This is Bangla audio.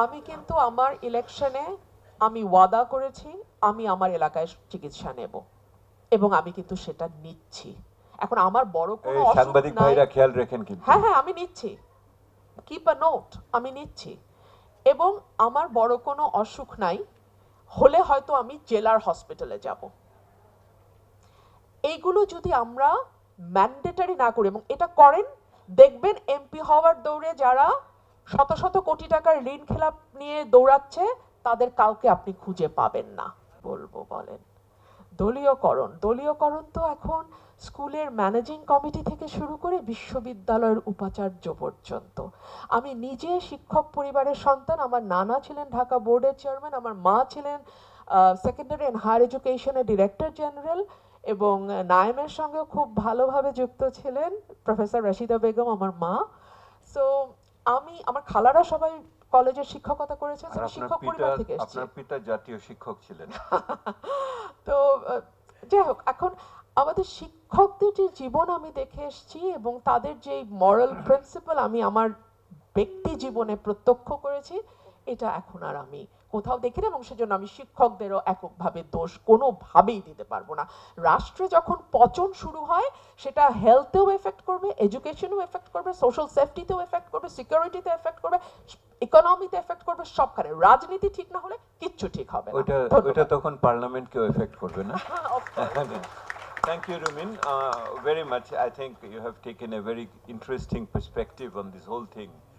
আমি কিন্তু আমার ইলেকশনে আমি ওয়াদা করেছি আমি আমার এলাকায় চিকিৎসা নেব এবং আমি কিন্তু সেটা নিচ্ছি। এখন আমার বড় কোনো এই অসুখ সাংবাদিক নাই। ভাইরা খেয়াল রাখেন কিন্তু। হ্যাঁ হ্যাঁ আমি নিচ্ছি, কিপ আ নোট, আমি নিচ্ছি। এবং আমার বড় কোনো অসুখ নাই, হলে হয়তো আমি জেলার হসপিটালে যাব। এইগুলো যদি আমরা ম্যান্ডেটারি না করি এবং এটা করেন, দেখবেন এমপি হওয়ার দৌড়ে যারা শত শত কোটি টাকার ঋণ খেলাপ নিয়ে দৌড়াচ্ছে তাদের কাউকে আপনি খুঁজে পাবেন না। বলবো বলেন, দলীয়করণ তো এখন স্কুলের ম্যানেজিং কমিটি থেকে শুরু করে বিশ্ববিদ্যালয়ের উপাচার্য পর্যন্ত। আমি নিজে শিক্ষক পরিবারের সন্তান, আমার নানা ছিলেন ঢাকা বোর্ডের চেয়ারম্যান, আমার মা ছিলেন সেকেন্ডারি অ্যান্ড হায়ার এডুকেশনের ডিরেক্টর জেনারেল, এবং নায়েমের সঙ্গেও খুব ভালোভাবে যুক্ত ছিলেন প্রফেসর রাশিদা বেগম আমার মা। সো আমি, আমার খালারা সবাই কলেজের শিক্ষকতা করেছেন, আর আমি শিক্ষক পরিবার থেকে এসেছি। আপনার পিতা জাতীয় শিক্ষক ছিলেন। তো যাই হোক, এখন আমাদের শিক্ষকদের যে জীবন আমি দেখে এসেছি এবং তাদের যে মরাল প্রিন্সিপাল আমি আমার ব্যক্তি জীবনে প্রত্যক্ষ করেছি, এটা এখন আর আমি কোথাও দেখি না, এবং সেজন্য আমি শিক্ষকদেরও এককভাবে দোষ কোনোভাবেই দিতে পারবো না। রাষ্ট্রে যখন পচন শুরু হয় সেটা হেলথেও এফেক্ট করবে, এডুকেশনেও এফেক্ট করবে, সোশ্যাল সেফটিতেও এফেক্ট করবে, সিকিউরিটিতে এফেক্ট করবে, ইকোনমিতে এফেক্ট করবে, সবখানে। রাজনীতি ঠিক না হলে কিচ্ছু ঠিক হবে না। ওইটা তখন পার্লামেন্টকেও এফেক্ট করবে না? Of course. Thank you, Rumin, very much. I think you have taken a very interesting perspective on this whole thing.